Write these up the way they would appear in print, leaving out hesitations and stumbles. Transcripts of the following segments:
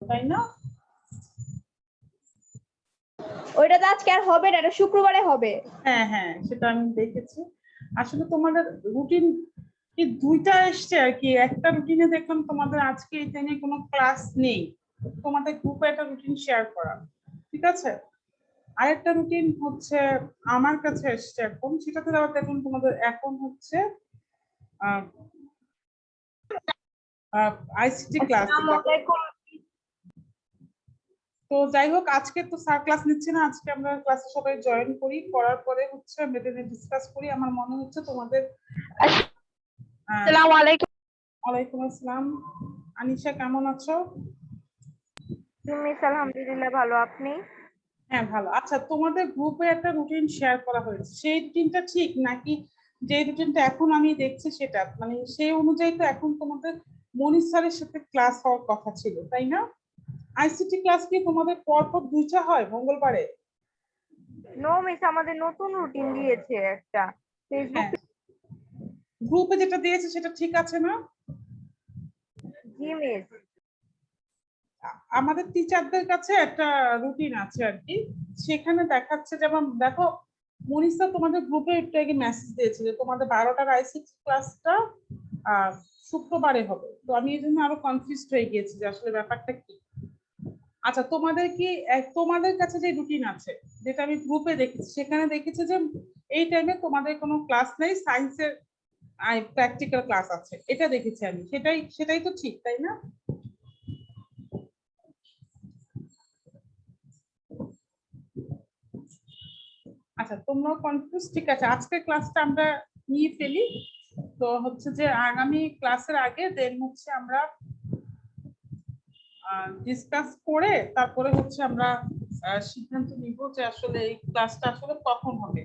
তাই না? ওইটা তো আজকে আর হবে না, এটা শুক্রবারে হবে। হ্যাঁ হ্যাঁ, সেটা আমি দেখেছি। আসলে তোমাদের রুটিন কি দুইটা এসছে আর কি। একটা রুটিনে দেখলাম তোমাদের আজকে এটা নিয়ে কোনো ক্লাস নেই, তোমাদের গ্রুপে একটা রুটিন শেয়ার করা, ঠিক আছে। আরেকটা রুটিন হচ্ছে আমার কাছে এসছে এখন, সেটাতে আবার দেখুন তোমাদের এখন হচ্ছে আইসিটি ক্লাস। তো যাই হোক, আজকে তো স্যার ক্লাস নিচ্ছে না, আজকে আমরা ক্লাসে সবাই জয়েন করি, করার পরে হচ্ছে আমরা এটা ডিসকাস করি। আমার মনে হচ্ছে তোমাদের আসসালামু আলাইকুম। ওয়ালাইকুম আসসালাম। আনিশা কেমন আছো? মিস আলহামদুলিল্লাহ ভালো, আপনি? হ্যাঁ ভালো। আচ্ছা, তোমাদের গ্রুপে একটা রুটিন শেয়ার করা হয়েছে, সেই রুটিনটা ঠিক নাকি যে রুটিনটা এখন আমি দেখছি সেটা, মানে সেই অনুযায়ী তো এখন তোমাদের মনির স্যারের সাথে ক্লাস হওয়ার কথা ছিল, তাই না? আইসিটি ক্লাস কি তোমাদের পরপর দুইটা হয় মঙ্গলবারে? নো মিস, আমাদের নতুন রুটিন দিয়েছে একটা ফেসবুক। হ্যাঁ, গ্রুপে যেটা দিয়েছে সেটা ঠিক আছে না? জি মিস। আমাদের টিচারদের কাছে একটা রুটিন আছে আর কি, সেখানে দেখাচ্ছে, যেমন দেখো মনীষা তোমাদের গ্রুপে একটু আগে মেসেজ দিয়েছে যে তোমাদের 12টার আইসিটি ক্লাসটা শুক্রবারে হবে। তো আমি এই জন্য আরো কনফিউজড হয়ে গিয়েছি যে আসলে ব্যাপারটা কি। আচ্ছা, তোমাদের কি তোমাদের কাছে যে রুটিন আছে যেটা আমি গ্রুপে দেখেছি, সেখানে দেখেছি যে এই টাইমে তোমাদের কোনো ক্লাস নেই, সায়েন্সের প্র্যাকটিক্যাল ক্লাস আছে, এটা দেখেছি আমি। সেটাই সেটাই তো ঠিক, তাই না? আচ্ছা, তোমরাও কনফিউজ, ঠিক আছে। আজকের ক্লাসটা আমরা নিয়ে ফেলি। তো হচ্ছে যে আগামী ক্লাসের আগে দেন হচ্ছে আমরা ডিসকাস করে তারপরে হচ্ছে আমরা সিদ্ধান্ত নিব যে আসলে এই ক্লাসটা আসলে কখন হবে।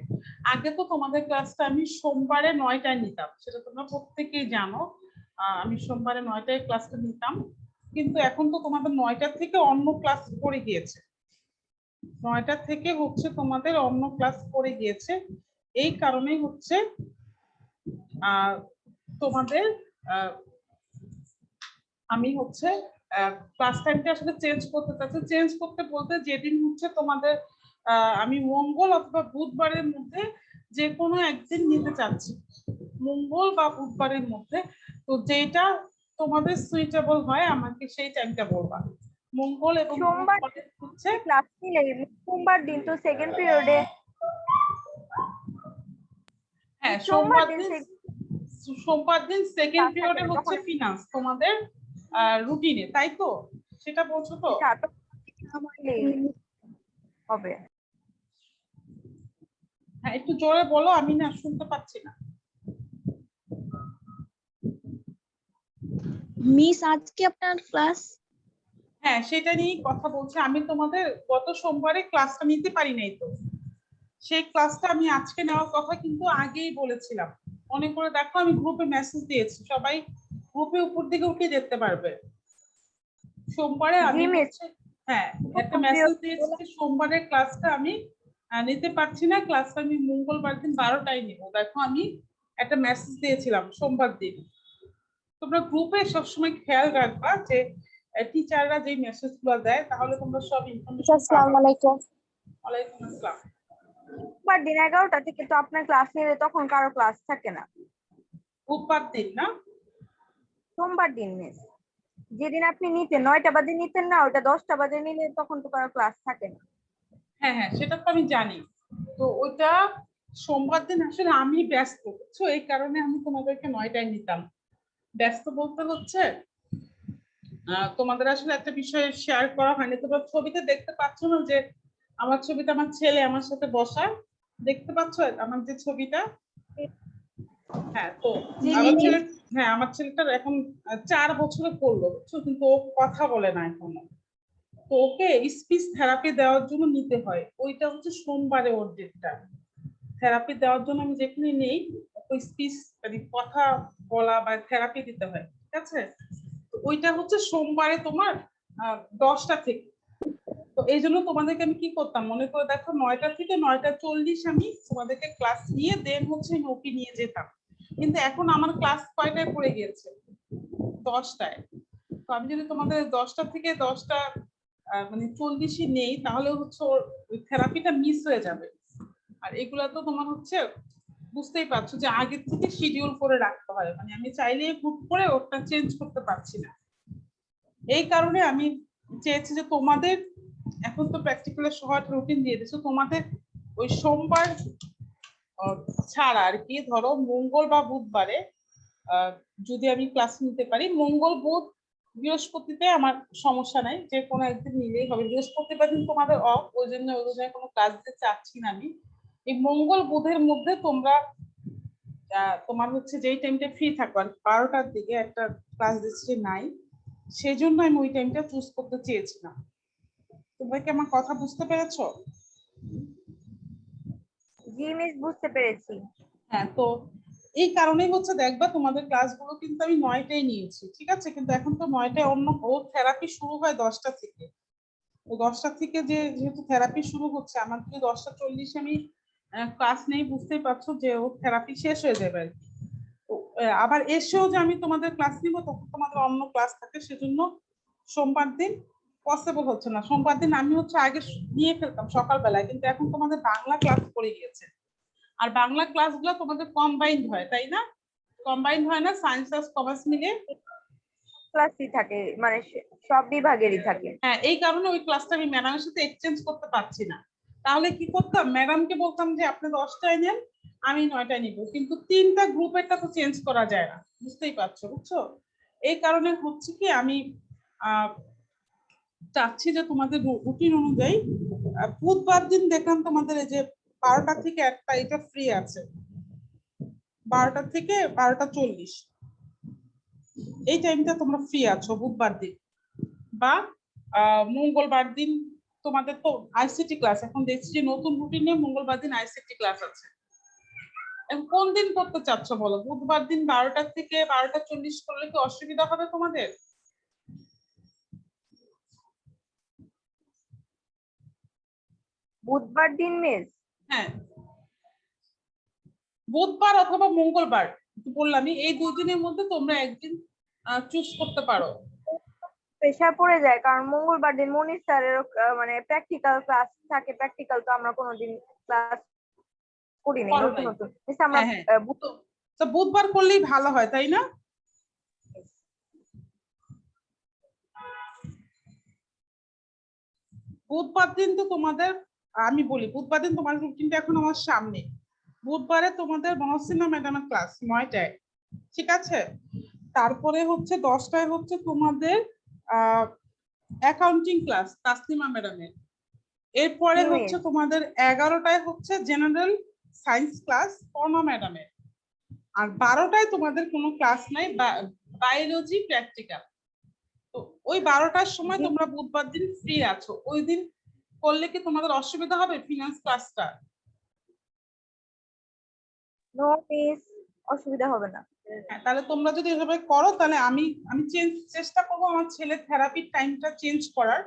আগে তো তোমাদের ক্লাসটা আমি সোমবারে 9টায় নিতাম, সেটা তোমরা প্রত্যেকেই জানো। আমি সোমবারে 9টায় ক্লাসটা নিতাম, কিন্তু এখন তো তোমাদের 9টা থেকে অন্য ক্লাস পড়ে গিয়েছে। 9টা থেকে হচ্ছে তোমাদের অন্য ক্লাস পড়ে গিয়েছে। এই কারণেই হচ্ছে তোমাদের আমি হচ্ছে ক্লাস টাইমটা আসলে চেঞ্জ করতে চাচ্ছি। চেঞ্জ করতে বলতে যেদিন হচ্ছে তোমাদের আমি মঙ্গল অথবা বুধবারের মধ্যে যে কোনো একদিন নিতে চাচ্ছি, মঙ্গল বা বুধবারের মধ্যে। তো যেটা তোমাদের সুইটেবল হয় আমাকে সেই টাইমটা বলবা। মঙ্গল এবং সোমবার হচ্ছে ক্লাস নিলে সোমবার দিন তো সেকেন্ড পিরিয়ডে। হ্যাঁ, সোমবার দিন সোমবার দিন সেকেন্ড ক্লাস থাকে পিরিয়ডে না, হচ্ছে তখন ফিনান্স তোমাদের রুটিনে, তাই তো? সেটা বলছো তো? হবে। হ্যাঁ, একটু জোরে বলো, আমি না শুনতে পাচ্ছি না। মিস আজকে আপনার ক্লাস? হ্যাঁ, সেটা নিয়েই কথা বলছি। আমি তোমাদের গত সোমবারে ক্লাসটা নিতে পারি নাই, তো সেই ক্লাসটা আমি আজকে নেওয়ার কথা কিন্তু আগেই বলেছিলাম। মনে করে দেখো, আমি গ্রুপে মেসেজ দিয়েছি, সবাই গ্রুপে উপর দিকে উঠে দেখতে পারবে। সোমবারে আমি হচ্ছে হ্যাঁ একটা মেসেজ দিয়েছি যে সোমবারের ক্লাসটা আমি নিতে পারছি না, ক্লাসটা আমি মঙ্গলবার দিন 12টায় নিব। দেখো, আমি একটা মেসেজ দিয়েছিলাম সোমবার দিন। তোমরা গ্রুপে সবসময় খেয়াল রাখবা যে টিচাররা যে মেসেজ গুলো দেয়, তাহলে তোমরা সব ইনফরমেশন পাবা। আসসালামু আলাইকুম। ওয়ালাইকুম আসসালাম। সোমবার দিন 11টা থেকে তো আপনার ক্লাস নিলে তখন কারো ক্লাস থাকে না। বুধবার দিন না? সোমবার দিন মিস, যেদিন আপনি নিতেন 9টা বাজে নিতেন না, ওটা 10টা বাজে নিলে তখন তো কারো ক্লাস থাকে না। হ্যাঁ হ্যাঁ, সেটা তো আমি জানি। তো ওইটা সোমবার দিন আসলে আমি ব্যস্ত, বুঝছো, এই কারণে আমি তোমাদেরকে 9টায় নিতাম। ব্যস্ত বলতে হচ্ছে তোমাদের আসলে একটা বিষয় শেয়ার করা হয়নি। তোমরা ছবিতে দেখতে পাচ্ছ না যে আমার ছবিটা, আমার ছেলে আমার সাথে বসা, দেখতে পাচ্ছ আমার যে ছবিটা? হ্যাঁ, তো আমার ছেলে, হ্যাঁ আমার ছেলেটার এখন 4 বছরে পড়লো, বুঝছো, কিন্তু ও কথা বলে না এখনো। তো ওকে স্পিচ থেরাপি দেওয়ার জন্য নিতে হয়, ওইটা হচ্ছে সোমবারে ওর ডেটটা। থেরাপি দেওয়ার জন্য আমি যেখানে নেই, ওই স্পিচ মানে কথা বলা বা থেরাপি দিতে হয়, ঠিক আছে। তো ওইটা হচ্ছে সোমবারে তোমার 10টা থেকে। তো এই জন্য তোমাদেরকে আমি কি করতাম, মনে করে দেখো 9টা থেকে 9টা 40 আমি তোমাদেরকে ক্লাস নিয়ে দেন হচ্ছে আমি ওকে নিয়ে যেতাম। কিন্তু এখন আমার ক্লাস কয়টায় পড়ে গিয়েছে? 10টায়। তো আমি যদি তোমাদের 10টা থেকে 10টা মানে 40ই নেই, তাহলে হচ্ছে ওই থেরাপিটা মিস হয়ে যাবে। আর এগুলা তো তোমার হচ্ছে বুঝতেই পারছো যে আগে থেকে শিডিউল করে রাখতে হয়, মানে আমি চাইলে হুট করে ওটা চেঞ্জ করতে পারছি না। এই কারণে আমি চেয়েছি যে তোমাদের এখন তো প্র্যাকটিক্যালের শর্ট রুটিন দিয়ে দিছো, তোমাদের ওই সোমবার ছাড়া আর কি, ধরো মঙ্গল বা বুধবারে যদি আমি ক্লাস নিতে পারি, মঙ্গল বুধ বৃহস্পতিতে আমার সমস্যা নাই, যে কোনো একদিন নিলেই হবে। বৃহস্পতিবার দিন তোমাদের অফ, ওই জন্য কোনো ক্লাস দিতে চাচ্ছি না আমি। এই মঙ্গল বুধের মধ্যে তোমরা তোমার হচ্ছে যেই টাইমটা ফ্রি থাকো আর 12টার দিকে একটা ক্লাস দিচ্ছে নাই, সেই জন্য আমি ওই টাইমটা চুজ করতে চেয়েছিলাম। তোমরা কি আমার কথা বুঝতে পেরেছো? জি মিস, বুঝতে পেরেছি। হ্যাঁ, তো এই কারণেই হচ্ছে দেখবা তোমাদের ক্লাসগুলো কিন্তু আমি 9টায় নিয়েছি, ঠিক আছে, কিন্তু এখন তো 9টায় অন্য ওর থেরাপি শুরু হয় 10টা থেকে। তো 10টা থেকে যেহেতু থেরাপি শুরু হচ্ছে, আমার যদি 10টা 40 আমি ক্লাস নেই, বুঝতেই পারছো যে ওর থেরাপি শেষ হয়ে যাবে আর কি। তো আবার এসেও যে আমি তোমাদের ক্লাস নিব, তখন তোমাদের অন্য ক্লাস থাকে, সেজন্য সোমবার দিন পসিবল হচ্ছে না। সোমবার দিন আমি হচ্ছে আগে নিয়ে ফেলতাম সকালবেলায়, কিন্তু এখন তোমাদের বাংলা ক্লাস পড়ে গিয়েছে, আর বাংলা ক্লাসগুলো তোমাদের কম্বাইন্ড হয়, তাই না? কম্বাইন্ড হয় না, সায়েন্স আর কমার্স মিলে? ক্লাসই থাকে, মানে সব বিভাগেরই থাকে। হ্যাঁ, এই কারণে ওই ক্লাসটা আমি ম্যাডামের সাথে এক্সচেঞ্জ করতে পারছি না। তাহলে কি করতাম, ম্যাডামকে বলতাম যে আপনি 10টায় নেন, আমি 9টায় নিব, কিন্তু 3টা গ্রুপেরটা তো চেঞ্জ করা যায় না, বুঝতেই পারছো, বুঝছো? এই কারণে হচ্ছে কি আমি চাচ্ছি যে তোমাদের রুটিন অনুযায়ী বুধবার দিন দেখলাম তোমাদের এই যে 12টা থেকে 1টা এটা ফ্রি আছে, 12টা থেকে 12টা 40 এই টাইমটা তোমরা ফ্রি আছো বুধবার দিন, বা মঙ্গলবার দিন তোমাদের তো আইসিটি ক্লাস, এখন দেখছি যে নতুন রুটিনে মঙ্গলবার দিন আইসিটি ক্লাস আছে। এখন কোন দিন করতে চাচ্ছ বলো? বুধবার দিন 12টা থেকে 12টা 40 করলে কি অসুবিধা হবে তোমাদের? বুধবার দিন মিস? হ্যাঁ, বুধবার অথবা মঙ্গলবার বললামই, এই 2 দিনের মধ্যে তোমরা একদিন চুজ করতে পারো। প্রেশার পড়ে যায়, কারণ মঙ্গলবার দিন মনির স্যারের মানে প্র্যাকটিক্যাল ক্লাস থাকে। প্র্যাকটিক্যাল তো আমরা কোনোদিন ক্লাস করিনি, করো নতুন নাই? নতুন মিস আমরা হ্যাঁ হ্যাঁ, তো বুধবার করলেই ভালো হয়, তাই না? বুধবার দিন তো তোমাদের, আমি বলি বুধবার দিন তোমার রুটিনটা এখন আমার সামনে। বুধবারে তোমাদের মহসিনা ম্যাডামের ক্লাস 9টায়, ঠিক আছে। তারপরে হচ্ছে 10টায় হচ্ছে তোমাদের অ্যাকাউন্টিং ক্লাস তাসলিমা ম্যাডামের। এরপরে জি হচ্ছে মিস। তোমাদের 11টায় হচ্ছে জেনারেল সায়েন্স ক্লাস পর্ণা ম্যাডামের। আর 12টায় তোমাদের কোনো ক্লাস নাই, বায়োলজি প্র্যাকটিক্যাল। তো ওই 12টার সময় তোমরা বুধবার দিন ফ্রি আছো, ওই দিন করলে কি তোমাদের অসুবিধা হবে ফিনান্স ক্লাসটা? নো মিস, অসুবিধা হবে না। হ্যাঁ, তাহলে তোমরা যদি এভাবে করো, তাহলে আমি আমি চেষ্টা করবো আমার ছেলের থেরাপির টাইমটা চেঞ্জ করার।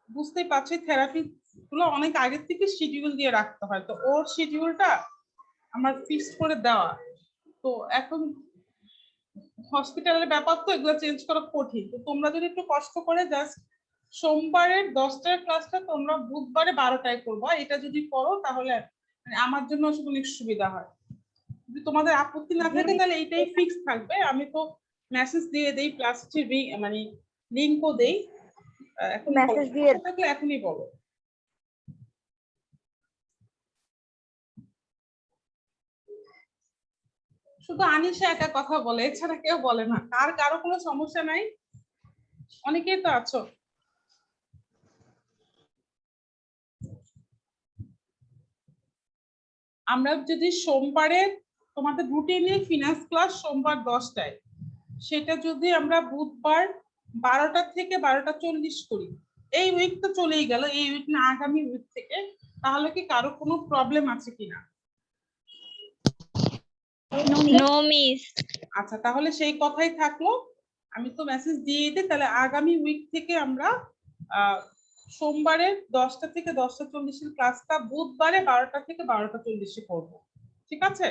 বুঝতেই পারছি থেরাপি গুলো অনেক আগে থেকে শিডিউল দিয়ে রাখতে হয়, তো ওর শিডিউলটা আমার ফিক্স করে দেওয়া। তো এখন হসপিটালের ব্যাপার তো, এগুলো চেঞ্জ করা কঠিন। তো তোমরা যদি একটু কষ্ট করে জাস্ট সোমবারের 10টার ক্লাসটা তোমরা বুধবারে 12টায় করবো, এটা যদি করো তাহলে মানে আমার জন্য আসলে অনেক সুবিধা হয়। যদি তোমাদের আপত্তি না জি থাকে মিস। তাহলে এইটাই ফিক্স থাকবে। আমি তো মেসেজ দিয়ে দেই, প্লাস মানে লিংকও দেই। এখন বলো, মেসেজ দিয়ে সমস্যা থাকলে এখনই বলো। শুধু আনিশা একা কথা বলে, এছাড়া কেউ বলে না। কারো কোনো সমস্যা নাই? অনেকেই তো আছো। আমরা যদি সোমবারে তোমাদের রুটিনে ফিনান্স ক্লাস সোমবার 10টায়, সেটা যদি আমরা বুধবার 12টা থেকে 12টা 40 করি, এই উইক তো চলেই গেল, এই উইক না আগামী উইক থেকে, তাহলে কি কারো কোনো প্রবলেম আছে কিনা? No miss. আচ্ছা, তাহলে সেই কথাই থাকলো। আমি তো মেসেজ দিয়ে দিই, তাহলে আগামী উইক থেকে আমরা সোমবারে 10টা থেকে 10টা 40 ক্লাসটা বুধবারে 12টা থেকে 12টা 40 করবো, ঠিক আছে?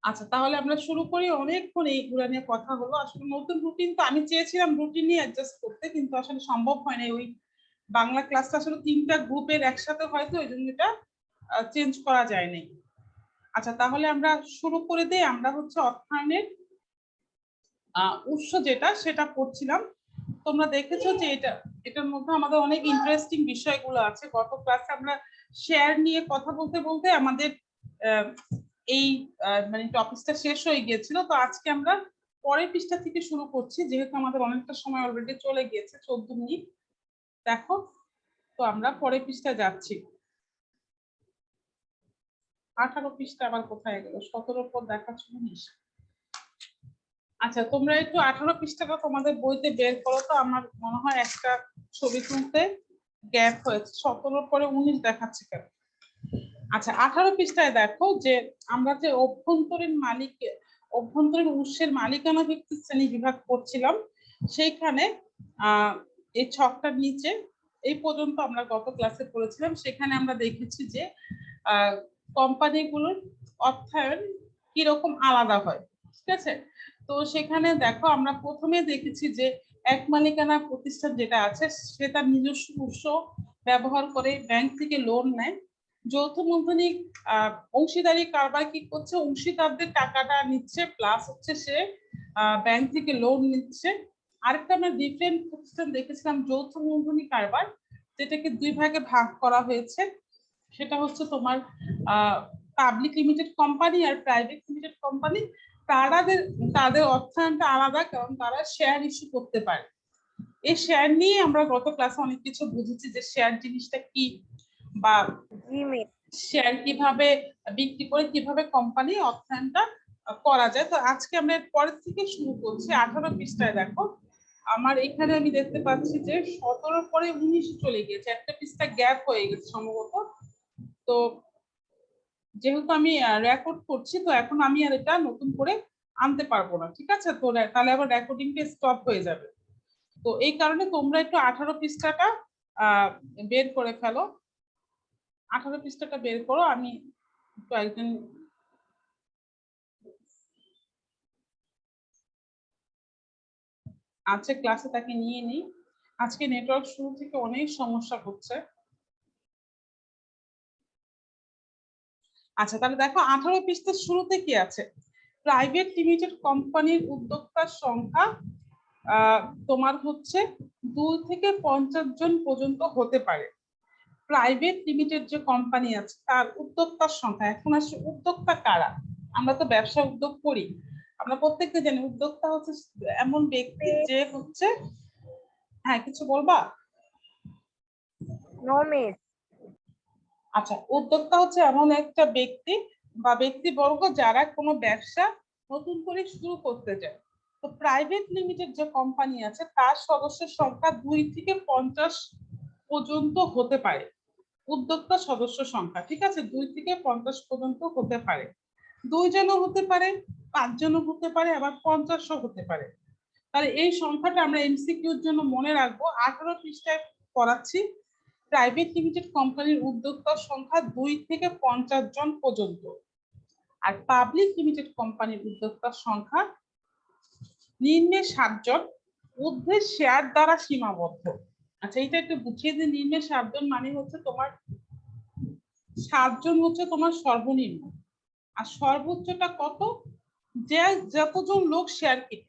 আচ্ছা, তাহলে আমরা শুরু করি। অনেকক্ষণ এইগুলা নিয়ে কথা হলো। আসলে নতুন রুটিন তো আমি চেয়েছিলাম রুটিন নিয়ে অ্যাডজাস্ট করতে, কিন্তু আসলে সম্ভব হয় না। ওই বাংলা ক্লাসটা আসলে 3টা গ্রুপের একসাথে হয়তো এই জন্য এটা চেঞ্জ করা যায় নাই। আচ্ছা, তাহলে আমরা শুরু করে দিই। আমরা হচ্ছে অর্থায়নের উৎস যেটা সেটা পড়ছিলাম। তোমরা দেখেছো যে এটার মধ্যে আমাদের অনেক ইন্টারেস্টিং বিষয়গুলো আছে। গত ক্লাসে আমরা শেয়ার নিয়ে কথা বলতে বলতে আমাদের এই মানে টপিকটা শেষ হয়ে গিয়েছিল। তো আজকে আমরা পরের পৃষ্ঠা থেকে শুরু করছি, যেহেতু আমাদের অনেকটা সময় অলরেডি চলে গিয়েছে, 14 মিনিট। দেখো, তো আমরা পরের পৃষ্ঠায় যাচ্ছি। 18 পৃষ্ঠা আবার কোথায় গেল? 17 পর দেখাচ্ছ 19। আচ্ছা, তোমরা একটু 18 পৃষ্ঠাটা তোমাদের বইতে বের করো তো। আমার মনে হয় একটা ছবি তুলতে গ্যাপ হয়েছে। 17 পরে 19 দেখাচ্ছে কেন? আচ্ছা, 18 পৃষ্ঠায় দেখো যে আমরা যে অভ্যন্তরীণ উৎসের মালিকানা ভিত্তিক শ্রেণী বিভাগ করছিলাম, সেইখানে এই ছকটার নিচে এই পর্যন্ত আমরা গত ক্লাসে পড়েছিলাম। সেখানে আমরা দেখেছি যে কোম্পানিগুলোর অর্থায়ন কিরকম আলাদা হয়। ঠিক আছে, তো সেখানে দেখো আমরা প্রথমে দেখেছি যে এক মালিকানা প্রতিষ্ঠান যেটা আছে সে তার নিজস্ব উৎস ব্যবহার করে ব্যাংক থেকে লোন নেয়। যৌথ মূলধনী অংশীদারি কারবার কি করছে, অংশীদারদের টাকাটা নিচ্ছে, প্লাস হচ্ছে সে ব্যাংক থেকে লোন নিচ্ছে। আরেকটা আমরা ডিফারেন্ট প্রতিষ্ঠান দেখেছিলাম যৌথ মূলধনী কারবার, যেটাকে 2 ভাগে ভাগ করা হয়েছে। সেটা হচ্ছে তোমার পাবলিক লিমিটেড কোম্পানি আর প্রাইভেট লিমিটেড কোম্পানি। তাদের অর্থায়নটা আলাদা, কারণ তারা শেয়ার ইস্যু করতে পারে। এই শেয়ার নিয়ে আমরা গত ক্লাসে অনেক কিছু বুঝেছি, যে শেয়ার জিনিসটা কি, বা শেয়ার কিভাবে বিক্রি করে কিভাবে কোম্পানি অর্থায়নটা করা যায়। তো আজকে আমরা পরের থেকে শুরু করছি। 18 পৃষ্ঠায় দেখো, আমার এখানে আমি দেখতে পাচ্ছি যে 17 পরে 19 চলে গিয়েছে, একটা পৃষ্ঠা গ্যাপ হয়ে গেছে সম্ভবত। তো যেহেতু আমি রেকর্ড করছি, তো এখন আমি আর এটা নতুন করে আনতে পারবো না। ঠিক আছে, তো তাহলে আবার রেকর্ডিংটা স্টপ হয়ে যাবে। তো এই কারণে তোমরা একটু 18 পৃষ্ঠাটা বের করে ফেলো। 18 পৃষ্ঠাটা বের করো। আমি কয়েকজন আছে ক্লাসে, তাকে নিয়ে নিই। আজকে নেটওয়ার্ক শুরু থেকে অনেক সমস্যা হচ্ছে। আচ্ছা, তাহলে দেখো 18 পৃষ্ঠার শুরুতে কি আছে। প্রাইভেট লিমিটেড কোম্পানির উদ্যোক্তার সংখ্যা তোমার হচ্ছে 2 থেকে 50 জন পর্যন্ত হতে পারে। প্রাইভেট লিমিটেড যে কোম্পানি আছে তার উদ্যোক্তার সংখ্যা। এখন আসলে উদ্যোক্তা কারা? আমরা তো ব্যবসা উদ্যোগ করি, আমরা প্রত্যেককে জানি উদ্যোক্তা হচ্ছে এমন ব্যক্তি যে হচ্ছে, হ্যাঁ কিছু বলবা? আচ্ছা, উদ্যোক্তা হচ্ছে এমন একটা ব্যক্তি বা ব্যক্তিবর্গ যারা কোনো ব্যবসা নতুন করে শুরু করতে চায়। তো প্রাইভেট লিমিটেড যে কোম্পানি আছে তার সদস্যের সংখ্যা 2 থেকে 50 পর্যন্ত হতে পারে। উদ্যোক্তা সদস্য সংখ্যা, ঠিক আছে, 2 থেকে 50 পর্যন্ত হতে পারে। 2 জনও হতে পারে, 5 জনও হতে পারে, আবার 50ও হতে পারে। তাহলে এই সংখ্যাটা আমরা এমসিকিউর জন্য মনে রাখবো। 18 পৃষ্ঠায় পড়াচ্ছি প্রাইভেট লিমিটেড কোম্পানির উদ্যোক্তার সংখ্যা 2 থেকে 50 জন পর্যন্ত, আর পাবলিক লিমিটেড কোম্পানির উদ্যোক্তার সংখ্যা নিম্নে 7 জন, ঊর্ধ্বে শেয়ার দ্বারা সীমাবদ্ধ। আচ্ছা, এটা একটু বুঝিয়ে দিন। নিম্নে 7 জন মানে হচ্ছে তোমার 7 জন হচ্ছে তোমার সর্বনিম্ন, আর সর্বোচ্চটা কত? যে যতজন লোক শেয়ার কিনে,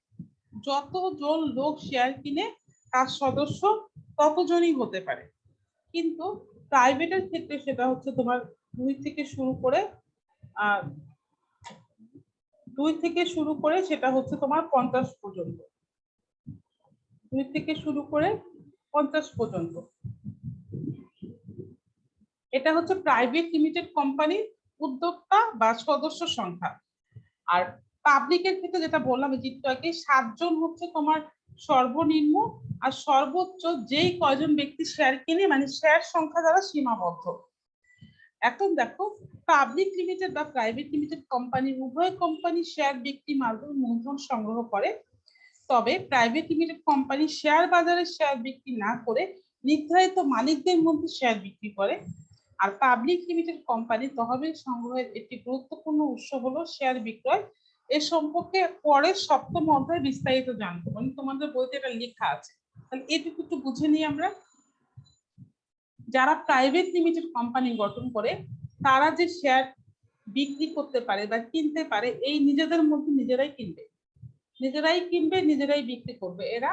যতজন লোক শেয়ার কিনে তার সদস্য ততজনই হতে পারে। কিন্তু প্রাইভেটের ক্ষেত্রে সেটা হচ্ছে তোমার 2 থেকে শুরু করে সেটা হচ্ছে তোমার 50 পর্যন্ত। 2 থেকে শুরু করে 50 পর্যন্ত। এটা হচ্ছে প্রাইভেট লিমিটেড কোম্পানির উদ্যোক্তা বা সদস্য সংখ্যা। আর পাবলিকের ক্ষেত্রে যেটা বললাম একটু আগে, 7 জন হচ্ছে তোমার সর্বনিম্ন, আর সর্বোচ্চ যেই কয়জন ব্যক্তি শেয়ার কিনে, মানে শেয়ার সংখ্যা দ্বারা সীমাবদ্ধ। এখন দেখো, পাবলিক লিমিটেড বা প্রাইভেট লিমিটেড কোম্পানি উভয় কোম্পানি শেয়ার ব্যক্তি মাধ্যমে মূলধন সংগ্রহ করে। তবে প্রাইভেট লিমিটেড কোম্পানি শেয়ার বাজারে শেয়ার বিক্রি না করে নির্ধারিত মালিকদের মধ্যে শেয়ার বিক্রি করে। আর পাবলিক লিমিটেড কোম্পানি তহবিল সংগ্রহের একটি গুরুত্বপূর্ণ উৎস হলো শেয়ার বিক্রয়। এ সম্পর্কে পরে সপ্তম অধ্যায়ে বিস্তারিত জানবো, মানে তোমাদের বইতে এটা লেখা আছে। তাহলে এটুকু একটু বুঝে নিই আমরা। যারা প্রাইভেট লিমিটেড কোম্পানি গঠন করে তারা যে শেয়ার বিক্রি করতে পারে বা কিনতে পারে, এই নিজেদের মধ্যে নিজেরাই কিনবে, নিজেরাই বিক্রি করবে। এরা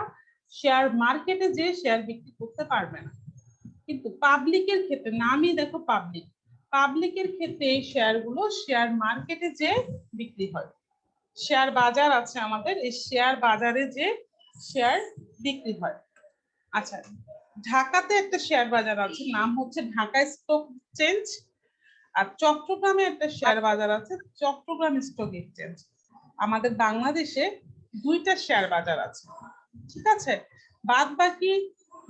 শেয়ার মার্কেটে যে শেয়ার বিক্রি করতে পারবে না। কিন্তু পাবলিকের ক্ষেত্রে, নামই দেখো পাবলিকের ক্ষেত্রে এই শেয়ার গুলো শেয়ার মার্কেটে যে বিক্রি হয়। শেয়ার বাজার আছে আমাদের, এই শেয়ার বাজারে যে শেয়ার বিক্রি হয়। আচ্ছা, ঢাকাতে একটা শেয়ার বাজার আছে, নাম হচ্ছে ঢাকা স্টক এক্সচেঞ্জ। আর চট্টগ্রামে একটা শেয়ার বাজার আছে, চট্টগ্রাম স্টক এক্সচেঞ্জ। আমাদের বাংলাদেশে দুইটা শেয়ার বাজার আছে, ঠিক আছে। বাদ বাকি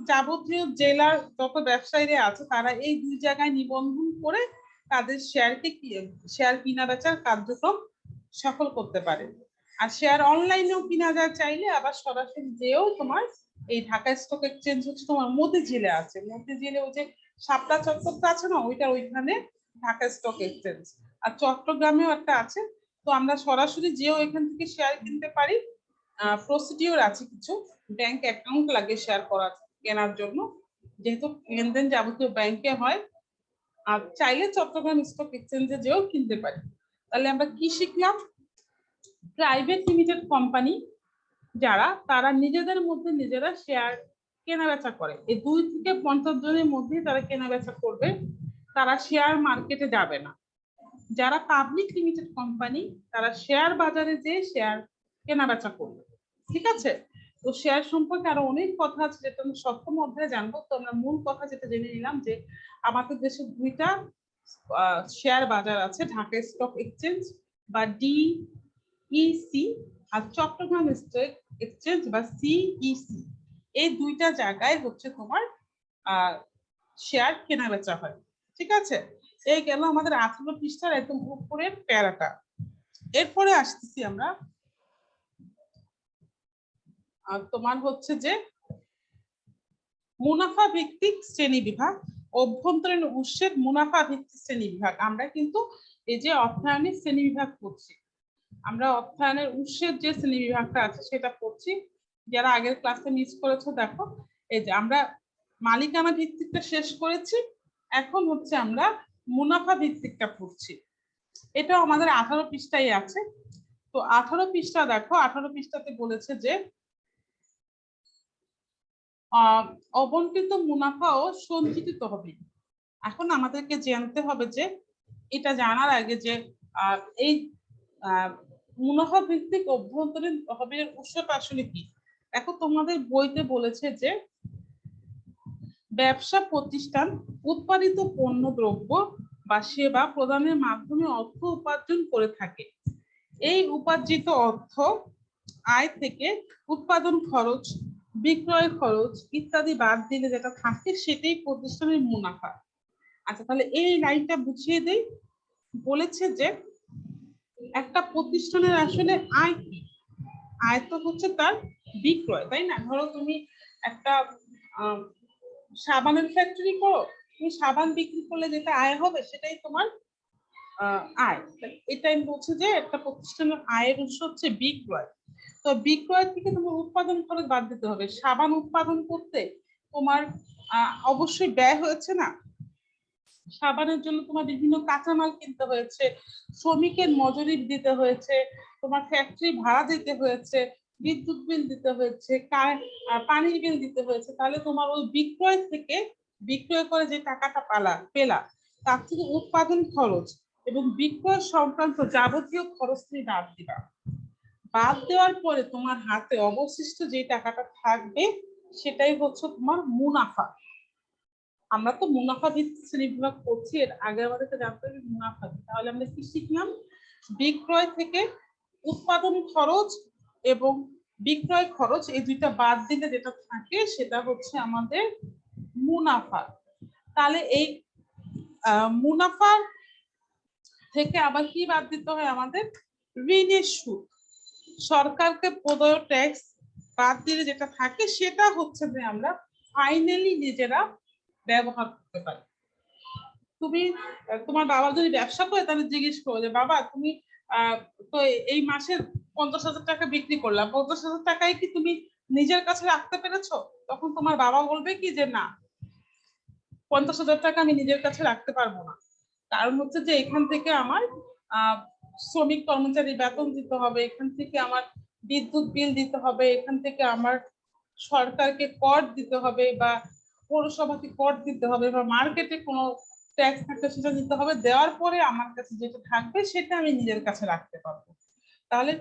যাবতীয় জেলার যত ব্যবসায়ীরা আছে তারা এই দুই জায়গায় নিবন্ধন করে তাদের শেয়ার কিনা বেচার কার্যক্রম সফল করতে পারে। আর শেয়ার অনলাইনেও কিনা যায় চাইলে, আবার সরাসরি যেও তোমার এই ঢাকা স্টক এক্সচেঞ্জ হচ্ছে তোমার মতিঝিলে আছে, মতিঝিলে ওই যে শাপলা চত্বরটা আছে না, ওইখানে ঢাকা স্টক এক্সচেঞ্জ। আর চট্টগ্রামেও একটা আছে। তো আমরা সরাসরি যেও এখান থেকে শেয়ার কিনতে পারি। প্রসিডিওর আছে কিছু, ব্যাংক অ্যাকাউন্ট লাগে শেয়ার কেনার জন্য, যেহেতু লেনদেন যাবতীয় ব্যাংকে হয়। আর চাইলে চট্টগ্রাম স্টক এক্সচেঞ্জে যেও কিনতে পারি। তাহলে আমরা কি শিখলাম? প্রাইভেট লিমিটেড কোম্পানি যারা, তারা নিজেদের মধ্যে নিজেরা শেয়ার কেনা বেচা করে। এই 2 থেকে 50 জনের মধ্যে তারা কেনা বেচা করবে, তারা শেয়ার মার্কেটে যাবে না। যারা পাবলিক লিমিটেড কোম্পানি তারা শেয়ার বাজারে যে শেয়ার কেনা বেচা করবে, ঠিক আছে। তো শেয়ার সম্পর্কে আরো অনেক কথা আছে যেটা আমি সপ্তম অধ্যায়ে জানবো। তো আমরা মূল কথা যেটা জেনে নিলাম যে আমাদের দেশে দুইটা শেয়ার বাজার আছে, ঢাকা স্টক এক্সচেঞ্জ বা ডিইসি আর চট্টগ্রাম স্টক এক্সচেঞ্জ বা সিইসি। এই দুইটা জায়গায় হচ্ছে তোমার শেয়ার কেনা বেচা হয়, ঠিক আছে। এই গেল আমাদের 18 পৃষ্ঠার একদম উপরের প্যারাটা। এরপরে আসতেছি আমরা তোমার হচ্ছে যে মুনাফা ভিত্তিক শ্রেণী বিভাগ, অভ্যন্তরীণ উৎসের মুনাফা ভিত্তিক শ্রেণী বিভাগ। আমরা কিন্তু এই যে অর্থায়নের শ্রেণী বিভাগ করছি, আমরা অর্থায়নের উৎসের যে শ্রেণী বিভাগটা আছে সেটা পড়ছি। যারা আগের ক্লাসে মিস করেছো দেখো, এই যে আমরা মালিকানা ভিত্তিকটা শেষ করেছি, এখন হচ্ছে আমরা মুনাফা ভিত্তিকটা পড়ছি। এটাও আমাদের 18 পৃষ্ঠায় আছে। তো 18 পৃষ্ঠা দেখো, 18 পৃষ্ঠাতে বলেছে যে অবন্টিত মুনাফা ও সঞ্চিত তহবিল। এখন আমাদেরকে জানতে হবে যে, এটা জানার আগে যে এই মুনাফা ভিত্তিক অভ্যন্তরীণ তহবিলের উৎসটা আসলে কি। দেখো তোমাদের বইতে বলেছে যে ব্যবসা প্রতিষ্ঠান উৎপাদিত পণ্য দ্রব্য বা সেবা প্রদানের মাধ্যমে অর্থ উপার্জন করে থাকে। এই উপার্জিত অর্থ আয় থেকে উৎপাদন খরচ, বিক্রয় খরচ ইত্যাদি বাদ দিলে যেটা থাকে সেটাই প্রতিষ্ঠানের মুনাফা। আচ্ছা, তাহলে এই লাইনটা বুঝিয়ে দেই। বলেছে যে একটা প্রতিষ্ঠানের আসলে আয় কি? আয় তো হচ্ছে তার বিক্রয়, তাই না? ধরো তুমি একটা সাবানের ফ্যাক্টরি করো, তুমি সাবান বিক্রি করলে যেটা আয় হবে সেটাই তোমার আয়। এটাই বলছে যে একটা প্রতিষ্ঠানের আয়ের উৎস হচ্ছে বিক্রয়। তো বিক্রয় থেকে তোমার উৎপাদন খরচ বাদ দিতে হবে। সাবান উৎপাদন করতে তোমার অবশ্যই ব্যয় হয়েছে না, সাবানের জন্য তোমার বিভিন্ন কাঁচামাল কিনতে হয়েছে, শ্রমিকের মজুরি দিতে হয়েছে, তোমার ফ্যাক্টরি ভাড়া দিতে হয়েছে, বিদ্যুৎ বিল দিতে হয়েছে, পানির বিল দিতে হয়েছে। তাহলে তোমার ওই বিক্রয় থেকে, বিক্রয় করে যে টাকাটা পেলা তার থেকে উৎপাদন খরচ এবং বিক্রয় সংক্রান্ত যাবতীয় খরচ তুমি বাদ দিবা। বাদ দেওয়ার পরে তোমার হাতে অবশিষ্ট যে টাকাটা থাকবে সেটাই হচ্ছে তোমার মুনাফা। আমরা তো মুনাফা ভিত্তিক শ্রেণীবিভাগ করছি, এর আগে আমাদেরকে জানতে হবে মুনাফা। তাহলে আমরা কি শিখলাম? বিক্রয় থেকে উৎপাদন খরচ এবং বিক্রয় খরচ এই দুইটা বাদ দিলে যেটা থাকে সেটা হচ্ছে আমাদের মুনাফা। তাহলে এই মুনাফার থেকে আবার কি বাদ দিতে হয় আমাদের? ঋণের সুদ, সরকারকে প্রদত্ত ট্যাক্স বাদ দিলে যেটা থাকে সেটা হচ্ছে যে আমরা ফাইনালি নিজেরা ব্যবহার করতে পারি। তো তুমি তোমার বাবা যদি ব্যবসা করে তাহলে জিজ্ঞেস করো যে বাবা তুমি তো এই মাসে 50,000 টাকা বিক্রি করলাম, 50,000 টাকায় কি তুমি নিজের কাছে রাখতে পেরেছো? তখন তোমার বাবা বলবে কি যে না, 50,000 টাকা আমি নিজের কাছে রাখতে পারবো না। কারণ হচ্ছে যে এখান থেকে আমার শ্রমিক কর্মচারী বেতন দিতে হবে, এখান থেকে আমার বিদ্যুৎ বিল দিতে হবে, এখান থেকে আমার সরকারকে কর দিতে হবে, বা পৌরসভাকে কর দিতে হবে, বা মার্কেটে কোনো ট্যাক্স থাকলে সেটা দিতে হবে। দেওয়ার পরে আমার কাছে যেটা থাকবে সেটা আমি নিজের কাছে রাখতে পারবো। তাহলে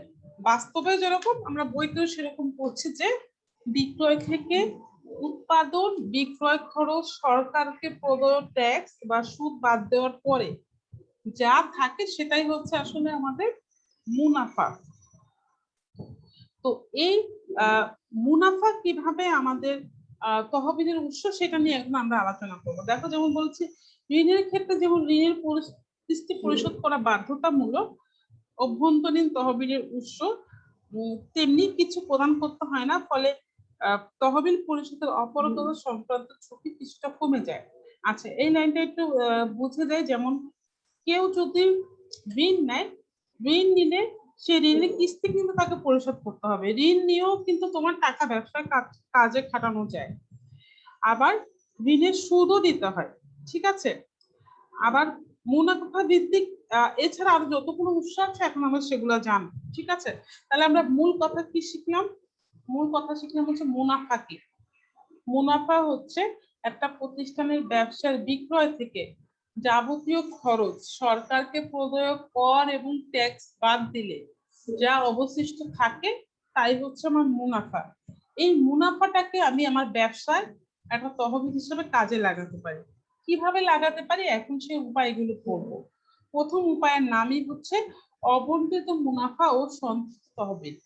বাস্তবে যেরকম আমরা বইতেও সেরকম পড়ছি যে বিক্রয় থেকে উৎপাদন বিক্রয় খরচ সরকারকে প্রদত্ত ট্যাক্স বা সুদ বাদ দেওয়ার পরে যা থাকে সেটাই হচ্ছে আসলে আমাদের মুনাফা। তো এই মুনাফা কিভাবে আমাদের তহবিলের উৎস সেটা নিয়ে এখন আমরা আলোচনা করবো। দেখো যেমন বলছি ঋণের ক্ষেত্রে যেমন ঋণের কিস্তি পরিশোধ করা বাধ্যতামূলক অভ্যন্তরীণ তহবিলের উৎস, তেমনি কিছু প্রদান করতে হয় না, ফলে তহবিল পরিশোধের অপরাধতা সংক্রান্ত ঝুঁকি কিছুটা কমে যায়। আচ্ছা এই লাইনটা একটু বুঝে যায়। যেমন কেউ যদি ঋণ নেয়, ঋণ নিলে সে ঋণের কিস্তি কিন্তু তাকে পরিশোধ করতে হবে। ঋণ নিয়েও কিন্তু তোমার টাকা ব্যবসায় কাজে খাটানো যায়, আবার ঋণের সুদও দিতে হয়, ঠিক আছে। আবার মুনাফা ভিত্তিক এছাড়া আরো যতগুলো উৎস আছে এখন আমরা সেগুলো জানবো, ঠিক আছে। তাহলে আমরা মূল কথা কি শিখলাম? মূল কথা শিখলাম হচ্ছে মুনাফা কি। মুনাফা হচ্ছে একটা প্রতিষ্ঠানের ব্যবসার বিক্রয় থেকে যাবতীয় খরচ সরকারকে প্রদেয় কর এবং ট্যাক্স বাদ দিলে যা অবশিষ্ট থাকে তাই হচ্ছে আমার মুনাফা। এই মুনাফাটাকে আমি আমার ব্যবসায় একটা তহবিল হিসেবে কাজে লাগাতে পারি। কিভাবে লাগাতে পারি এখন সেই উপায়গুলো পড়বো। প্রথম উপায়ের নামই হচ্ছে অবন্টিত মুনাফা ও সঞ্চিত তহবিল।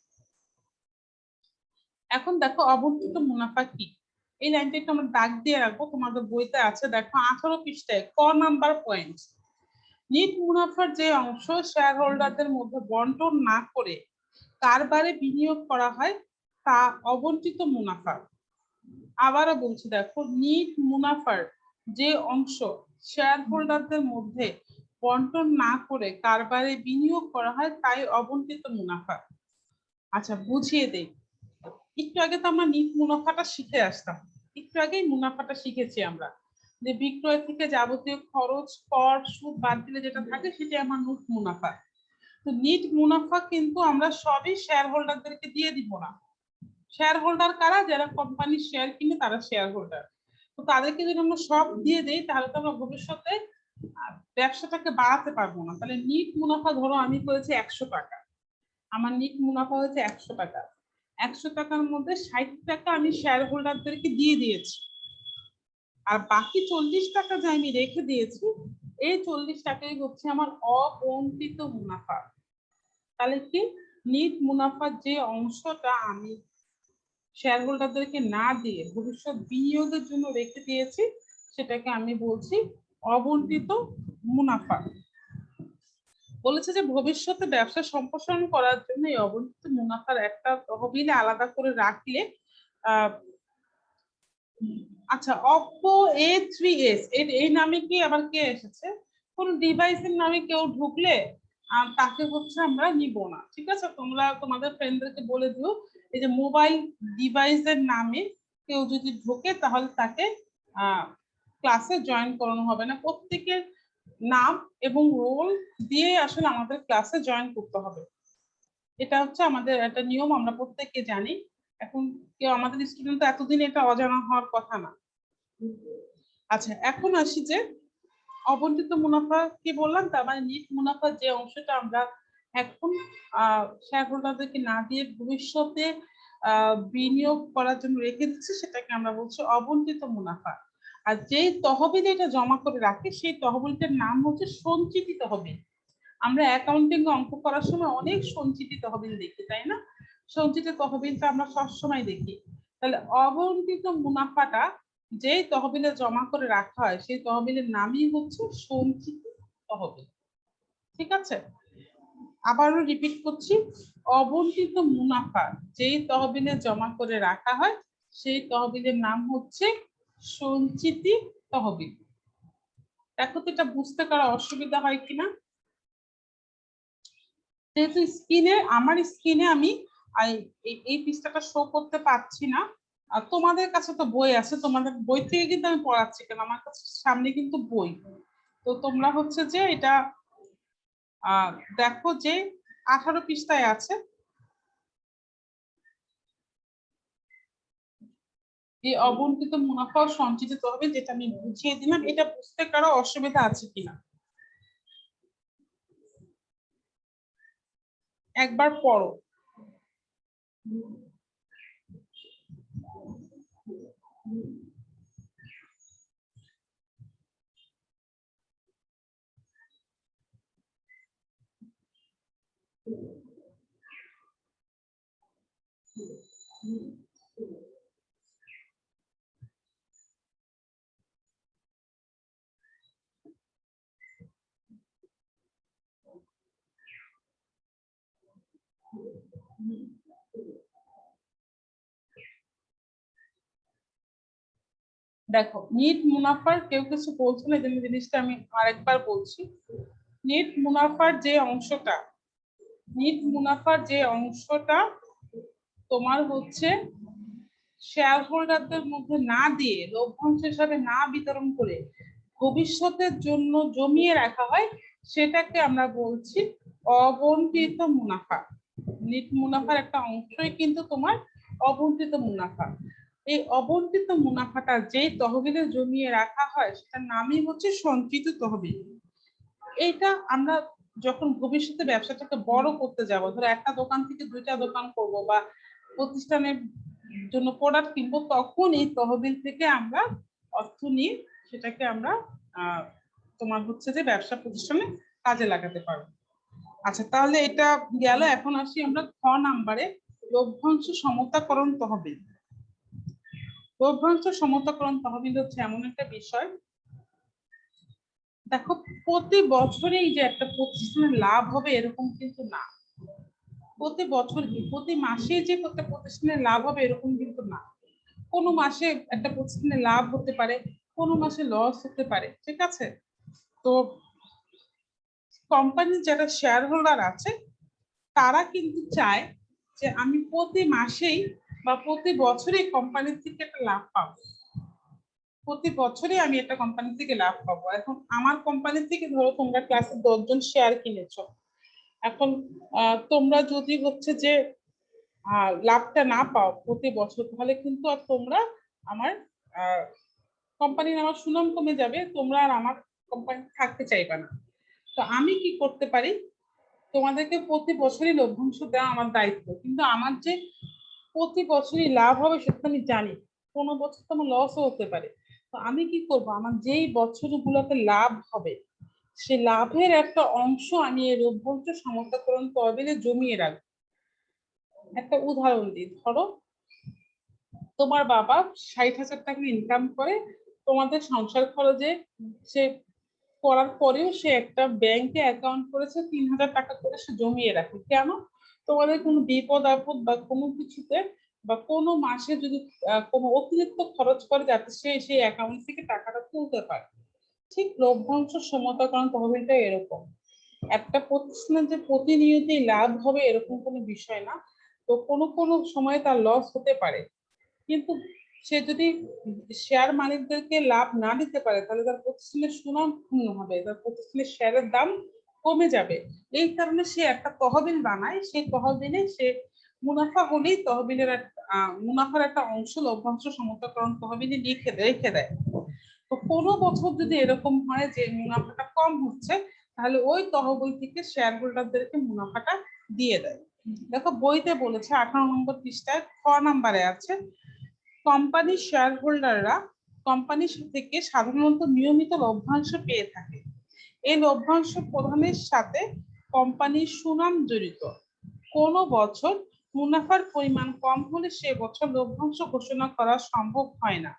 এখন দেখো অবন্টিত মুনাফা কি, এই লাইনটা একটু আমরা দাগ দিয়ে রাখবো, তোমাদের বইতে আছে দেখো 18 পৃষ্ঠায় ক নাম্বার পয়েন্ট। নিট মুনাফার যে অংশ শেয়ার হোল্ডারদের মধ্যে বন্টন না করে কারবারে বিনিয়োগ করা হয় তা অবন্টিত মুনাফা। আবারও বলছি দেখো, নিট মুনাফার যে অংশ শেয়ার হোল্ডারদের মধ্যে বন্টন না করে কারবারে বিনিয়োগ করা হয় তাই অবন্টিত মুনাফা। আচ্ছা বুঝিয়ে দেই, একটু আগে তো আমরা নিট মুনাফাটা শিখে আসতাম, একটু আগেই মুনাফাটা শিখেছি আমরা, যে বিক্রয় থেকে যাবতীয় খরচ কর সুদ বাদ দিলে যেটা থাকে সেটাই আমার নিট মুনাফা। তো নিট মুনাফা কিন্তু আমরা সবই শেয়ার হোল্ডারদেরকে দিয়ে দিব না। শেয়ার হোল্ডার কারা? যারা কোম্পানির শেয়ার কিনে তারা শেয়ার হোল্ডার। তো তাদেরকে যদি আমরা সব দিয়ে দেই তাহলে তো আমরা ভবিষ্যতে ব্যবসাটাকে বাড়াতে পারবো না। তাহলে নিট মুনাফা ধরো আমি করেছি 100 টাকা, আমার নিট মুনাফা হয়েছে 100 টাকা, 100 টাকার মধ্যে 60 টাকা আমি শেয়ার হোল্ডারদেরকে দিয়ে দিয়েছি, আর বাকি 40 টাকা যে আমি রেখে দিয়েছি এই 40 টাকাই হচ্ছে আমার অবন্টিত মুনাফা। তাহলে কি নিট মুনাফার যে অংশটা আমি শেয়ার হোল্ডারদেরকে না দিয়ে ভবিষ্যৎ বিনিয়োগের জন্য রেখে দিয়েছি সেটাকে আমি বলছি অবন্টিত মুনাফা। বলেছে যে ভবিষ্যতে ব্যবসা সম্প্রসারণ করার জন্য এই অবন্টিত মুনাফার একটা তহবিলে আলাদা করে রাখলে আচ্ছা অপো A3s এই নামে কি আবার কে এসেছে? কোন ডিভাইসের নামে কেউ ঢুকলে তাকে হচ্ছে আমরা নিব না, ঠিক আছে। তোমরা তোমাদের ফ্রেন্ডদেরকে বলে দিও এই যে মোবাইল ডিভাইসের নামে কেউ যদি ঢোকে তাহলে তাকে ক্লাসে জয়েন করানো হবে না। প্রত্যেকের নাম এবং রোল দিয়ে আসলে আমাদের ক্লাসে জয়েন করতে হবে, এটা হচ্ছে আমাদের একটা নিয়ম, আমরা প্রত্যেকে জানি। এখন কেউ আমাদের স্টুডেন্ট এতদিন এটা অজানা হওয়ার কথা না। আচ্ছা এখন আসি যে অবন্টিত মুনাফা কি বললাম, তার মানে নিট মুনাফার যে অংশটা আমরা এখন শেয়ার হোল্ডারদেরকে না দিয়ে ভবিষ্যতে বিনিয়োগ করার জন্য রেখে দিচ্ছি সেটাকে আমরা বলছি অবন্টিত মুনাফা। আর যেই তহবিলে এটা জমা করে রাখে সেই তহবিলটার নাম হচ্ছে সঞ্চিতি তহবিল। আমরা অ্যাকাউন্টিং অঙ্ক করার সময় অনেক সঞ্চিতি তহবিল দেখি, তাই না? সঞ্চিত তহবিলটা আমরা সবসময় দেখি। তাহলে অবন্টিত মুনাফাটা যেই তহবিলে জমা করে রাখা হয় সেই তহবিলের নামই হচ্ছে সঞ্চিত তহবিল, ঠিক আছে। আবারও রিপিট করছি, অবন্টিত মুনাফা যেই তহবিলে জমা করে রাখা হয় সেই তহবিলের নাম হচ্ছে সঞ্চিতি তহবিল। দেখো তো এটা বুঝতে কারো অসুবিধা হয় কিনা। যেহেতু স্ক্রিনে আমার স্ক্রিনে আমি এই পৃষ্ঠাটা শো করতে পারছি না, আর তোমাদের কাছে তো বই আছে, তোমাদের বই থেকে কিন্তু আমি পড়াচ্ছি, কেন আমার কাছে সামনে কিন্তু বই। তো তোমরা হচ্ছে যে এটা দেখো যে 18 পৃষ্ঠায় আছে, এই অবন্টিত মুনাফা ও সঞ্চিত তহবিল, যেটা আমি বুঝিয়ে দিলাম। এটা বুঝতে কারো অসুবিধা আছে কিনা একবার পড়ো। দেখো, নিট মুনাফার কেউ কিছু বলছে না, যে জিনিসটা আমি আরেকবার বলছি। নিট মুনাফার যে অংশটা, নিট মুনাফার যে অংশটা তোমার হচ্ছে শেয়ার হোল্ডারদের মধ্যে না দিয়ে, লভ্যাংশ হিসাবে না বিতরণ করে ভবিষ্যতের জন্য জমিয়ে রাখা হয়, সেটাকে আমরা বলছি অবন্টিত মুনাফা। নিট মুনাফার একটা অংশই কিন্তু তোমার অবন্টিত মুনাফা। এই অবন্টিত মুনাফাটা যেই তহবিলে জমিয়ে রাখা হয়, সেটার নামই হচ্ছে সঞ্চিত তহবিল। এইটা আমরা যখন ভবিষ্যতে ব্যবসাটাকে বড় করতে যাব, ধরো একটা দোকান থেকে 2টা দোকান করব বা প্রতিষ্ঠানের জন্য প্রোডাক্ট কিনবো, তখন এই তহবিল থেকে আমরা অর্থ নিয়ে সেটাকে আমরা তোমার হচ্ছে যে ব্যবসা প্রতিষ্ঠানে কাজে লাগাতে পারবো। আচ্ছা, তাহলে এটা গেল। এখন আসি আমরা খ নাম্বারে, লভ্যাংশ সমতাকরণ তহবিল। লভ্যাংশ সমতাকরণ তহবিল হচ্ছে এমন একটা বিষয়, দেখো প্রতি বছরেই যে একটা প্রতিষ্ঠানের লাভ হবে এরকম কিন্তু না। প্রতি বছর কি প্রতি মাসে যে একটা প্রতিষ্ঠানের লাভ হবে এরকম কিন্তু না। কোনো মাসে একটা প্রতিষ্ঠানের লাভ হতে পারে, কোনো মাসে লস হতে পারে, ঠিক আছে? তো কোম্পানির যারা শেয়ার হোল্ডার আছে, তারা কিন্তু চায় যে আমি প্রতি মাসেই বা প্রতি বছরেই কোম্পানির থেকে একটা লাভ পাবো, প্রতি বছরে আমি একটা কোম্পানি থেকে লাভ পাবো। এখন আমার কোম্পানি থেকে ধরো তোমরা ক্লাসে 10 জন শেয়ার কিনেছো, এখন তোমরা যদি হচ্ছে যে লাভটা না পাও প্রতি বছর, তাহলে কিন্তু আর তোমরা আমার কোম্পানির আমার সুনাম কমে যাবে, তোমরা আর আমার কোম্পানি থাকতে চাইবে না। তো আমি কি করতে পারি, তোমাদেরকে প্রতি বছরই লভ্যাংশ দেওয়া আমার দায়িত্ব, কিন্তু আমার যে প্রতি বছরই লাভ হবে সেটা আমি জানি, কোনো বছর তো আমার লসও হতে পারে। তো আমি কি করব, আমার যেই বছরগুলোতে লাভ হবে সেই লাভের একটা অংশ আমি এই লভ্যাংশ সমতাকরণ তহবিলে জমিয়ে রাখবো। একটা উদাহরণ দিই, ধরো তোমার বাবা 60,000 টাকা ইনকাম করে, তোমাদের সংসার খরচে সে করার পরেও সে একটা ব্যাংকে অ্যাকাউন্ট করেছে, 3,000 টাকা করে সে জমিয়ে রাখে। কেন? তোমাদের কোনো বিপদ আপদ বা কোনো কিছুতে বা কোনো মাসে যদি কোনো অতিরিক্ত খরচ করে, যাতে সে সেই অ্যাকাউন্ট থেকে টাকাটা তুলতে পারে। ঠিক লভ্যাংশ সমতাকরণ তহবিলটা এরকম, একটা প্রতিষ্ঠানের যে প্রতিনিয়তই লাভ হবে এরকম কোনো বিষয় না। তো কোনো কোনো সময় তার লস হতে পারে, কিন্তু সে যদি শেয়ার মালিকদেরকে লাভ না দিতে পারে, তাহলে তার প্রতিষ্ঠানের সুনাম ক্ষুণ্ণ হবে, তার প্রতিষ্ঠানের শেয়ারের দাম কমে যাবে। এই কারণে সে একটা তহবিল বানায়, সেই তহবিলে সে মুনাফা হলেই তহবিলের মুনাফার একটা অংশ লভ্যাংশ সমতাকরণ তহবিলে রেখে দেয়। তো কোনো বছর যদি এরকম হয় যে মুনাফাটা কম হচ্ছে, তাহলে ওই তহবিল থেকে শেয়ার হোল্ডারদেরকে মুনাফাটা দিয়ে দেয়। দেখো বইতে বলেছে 18 নম্বর পৃষ্ঠায় খ নাম্বারে আছে, কোম্পানির শেয়ার হোল্ডাররা কোম্পানি থেকে সাধারণত নিয়মিত লভ্যাংশ পেয়ে থাকে। এই লভ্যাংশ প্রদানের সাথে কোম্পানির সুনাম জড়িত। কোনো বছর মুনাফার পরিমাণ কম হলে সে বছর লভ্যাংশ ঘোষণা করা সম্ভব হয় না,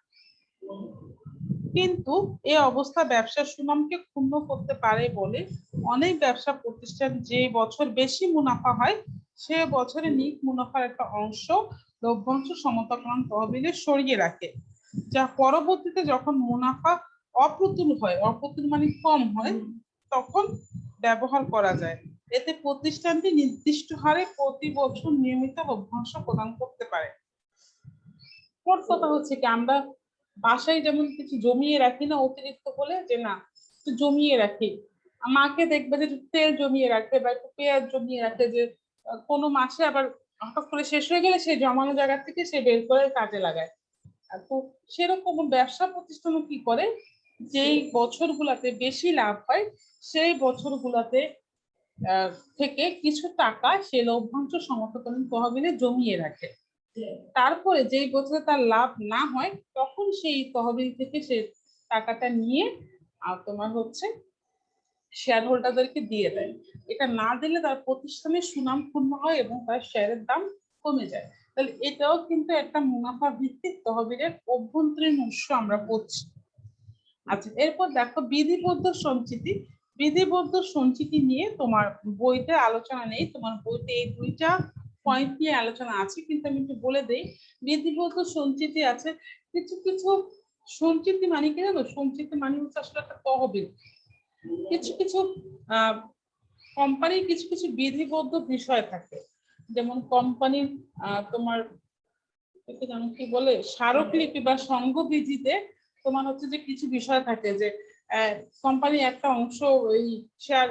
কিন্তু এই অবস্থা ব্যবসার সুনামকে ক্ষুণ্ণ করতে পারে বলে অনেক ব্যবসা প্রতিষ্ঠান যে বছর বেশি মুনাফা হয় সে বছরে নিট মুনাফার একটা অংশ লভ্যাংশ সমতাকরণ তহবিলে সরিয়ে রাখে, যা পরবর্তীতে যখন মুনাফা অপ্রতুল হয়, অপ্রতুল মানে কম হয়, তখন ব্যবহার করা যায়। এতে প্রতিষ্ঠানটি নির্দিষ্ট হারে প্রতি বছর নিয়মিত লভ্যাংশ প্রদান করতে পারে। মোট কথা হচ্ছে কি, আমরা বাসায় যেমন কিছু জমিয়ে রাখি না অতিরিক্ত হলে, যে না একটু জমিয়ে রাখি, মাকে দেখবে যে একটু তেল জমিয়ে রাখবে বা একটু পেঁয়াজ জমিয়ে রাখে, যে কোনো মাসে আবার হঠাৎ করে শেষ হয়ে গেলে সেই জমানো জায়গা থেকে সে বের করে কাজে লাগায়। তো সেরকম ব্যবসা প্রতিষ্ঠানও কি করে, যেই বছরগুলাতে বেশি লাভ হয় সেই বছরগুলাতে থেকে কিছু টাকা সে লভ্যাংশ সমর্থনকালীন তহবিলে জমিয়ে রাখে। তারপরে যেই বছরে তার লাভ না হয় তখন সেই তহবিল থেকে সে টাকাটা নিয়ে তোমার হচ্ছে শেয়ার হোল্ডারদেরকে দিয়ে দেয়। এটা না দিলে তার প্রতিষ্ঠানের সুনাম ক্ষুণ্ণ হয় এবং তার শেয়ারের দাম কমে যায়। তাহলে এটাও কিন্তু একটা মুনাফা ভিত্তিক তহবিলের অভ্যন্তরীণ উৎস আমরা পড়ছি। আচ্ছা, এরপর দেখো বিধিবদ্ধ সঞ্চিতি। বিধিবদ্ধ সঞ্চিতি নিয়ে তোমার বইতে আলোচনা নেই, তোমার বইতে এই দুইটা পয়েন্ট নিয়ে আলোচনা আছে, কিন্তু আমি একটু বলে দেই। বিধিবদ্ধ সঞ্চিতি আছে, কিছু কিছু সঞ্চিতি মানে কি জানো, সঞ্চিতি মানে হচ্ছে আসলে একটা তহবিল। কিছু কিছু কোম্পানির কিছু কিছু বিধিবদ্ধ বিষয় থাকে, যেমন কোম্পানির তোমার জানো কি বলে স্মারকলিপি বা সংঘবিধিতে তোমার হচ্ছে যে কিছু বিষয় থাকে, যে কোম্পানি একটা অংশ ওই শেয়ার